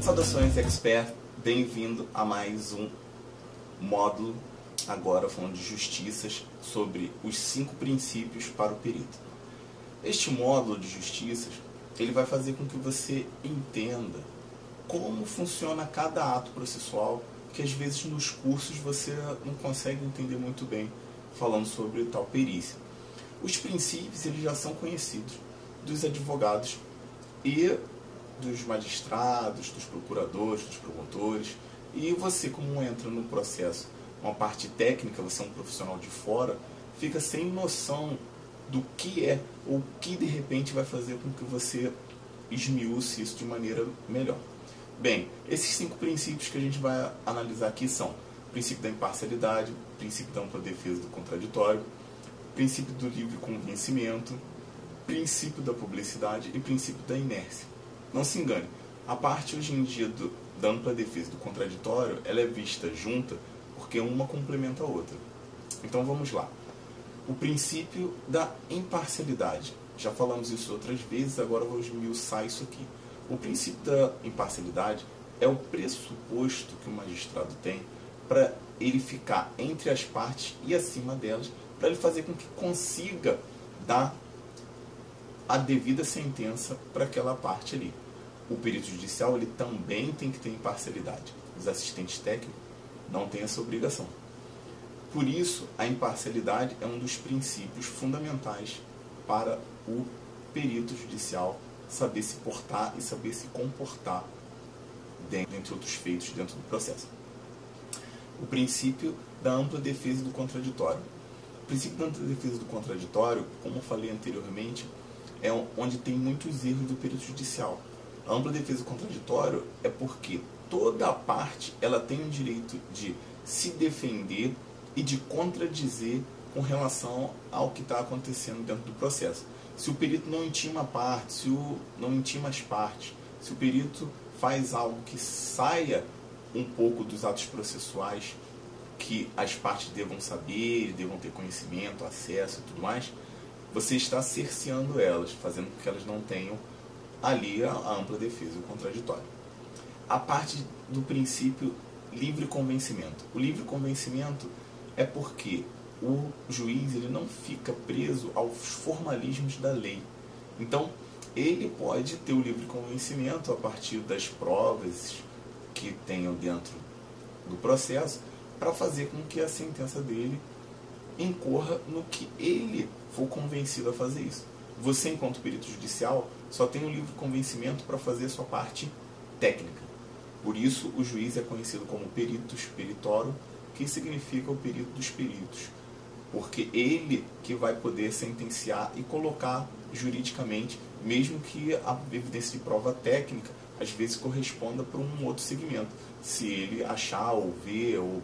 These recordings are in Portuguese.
Saudações, expert, bem-vindo a mais um módulo, agora falando de justiças, sobre os 5 princípios para o perito. Este módulo de justiças, ele vai fazer com que você entenda como funciona cada ato processual, que às vezes nos cursos você não consegue entender muito bem, falando sobre tal perícia. Os princípios, eles já são conhecidos dos advogados e dos magistrados, dos procuradores, dos promotores, e você, como entra no processo uma parte técnica, você é um profissional de fora, fica sem noção do que é, ou que de repente vai fazer com que você esmiúce isso de maneira melhor. Bem, esses 5 princípios que a gente vai analisar aqui são o princípio da imparcialidade, o princípio da ampla defesa do contraditório, o princípio do livre convencimento, o princípio da publicidade e o princípio da inércia. Não se engane, a parte hoje em dia da ampla defesa do contraditório, ela é vista junta porque uma complementa a outra. Então vamos lá. O princípio da imparcialidade. Já falamos isso outras vezes, agora eu vou esmiuçar isso aqui. O princípio da imparcialidade é o pressuposto que o magistrado tem para ele ficar entre as partes e acima delas, para ele fazer com que consiga dar a devida sentença para aquela parte ali. O perito judicial, ele também tem que ter imparcialidade. Os assistentes técnicos não têm essa obrigação. Por isso, a imparcialidade é um dos princípios fundamentais para o perito judicial saber se portar e saber se comportar entre outros feitos dentro do processo. O princípio da ampla defesa do contraditório. O princípio da ampla defesa do contraditório, como eu falei anteriormente, é onde tem muitos erros do perito judicial. A ampla defesa do contraditório é porque toda a parte ela tem o direito de se defender e de contradizer com relação ao que está acontecendo dentro do processo. Se o perito não intima a parte, não intima as partes, se o perito faz algo que saia um pouco dos atos processuais que as partes devam saber, devam ter conhecimento, acesso e tudo mais, você está cerceando elas, fazendo com que elas não tenham ali a ampla defesa e o contraditório. A parte do princípio livre convencimento. O livre convencimento é porque o juiz ele não fica preso aos formalismos da lei. Então, ele pode ter o livre convencimento a partir das provas que tenham dentro do processo para fazer com que a sentença dele incorra no que ele for convencido a fazer isso. Você, enquanto perito judicial, só tem o livre convencimento para fazer a sua parte técnica. Por isso, o juiz é conhecido como peritus peritorum, que significa o perito dos peritos, porque ele que vai poder sentenciar e colocar juridicamente, mesmo que a evidência de prova técnica às vezes corresponda para um outro segmento, se ele achar ou ver ou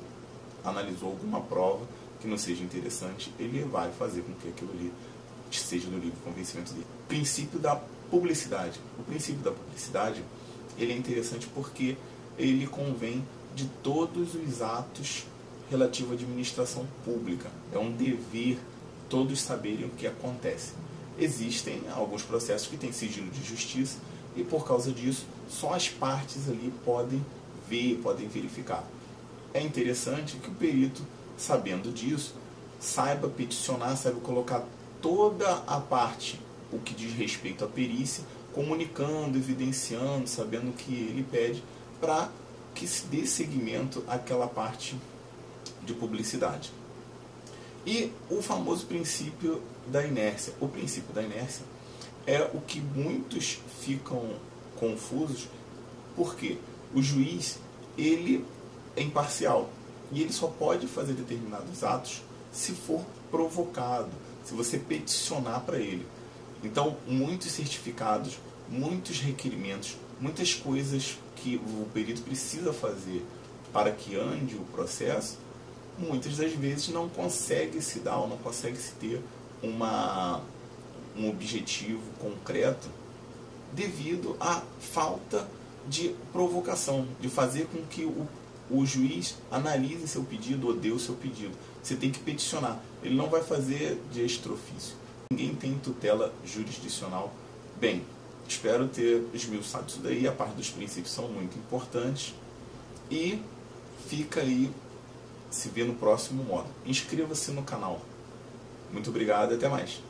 analisou alguma prova que não seja interessante, ele vai fazer com que aquilo ali seja do livre convencimento dele. Princípio da publicidade. O princípio da publicidade ele é interessante porque ele convém de todos os atos relativos à administração pública. É um dever todos saberem o que acontece. Existem alguns processos que têm sigilo de justiça e por causa disso só as partes ali podem ver, podem verificar. É interessante que o perito, sabendo disso, saiba peticionar, saiba colocar toda a parte, o que diz respeito à perícia, comunicando, evidenciando, sabendo o que ele pede, para que se dê seguimento àquela parte de publicidade. E o famoso princípio da inércia. O princípio da inércia é o que muitos ficam confusos, porque o juiz ele é imparcial e ele só pode fazer determinados atos se for provocado, se você peticionar para ele. Então, muitos certificados, muitos requerimentos, muitas coisas que o perito precisa fazer para que ande o processo, muitas das vezes não consegue se dar ou não consegue se ter um objetivo concreto devido à falta de provocação, de fazer com que o juiz analise seu pedido ou dê o seu pedido. Você tem que peticionar. Ele não vai fazer de extra ofício. Ninguém tem tutela jurisdicional. Bem, Espero ter esmiuçado isso daí. A parte dos princípios são muito importantes. E fica aí, se vê no próximo módulo. Inscreva-se no canal. Muito obrigado e até mais.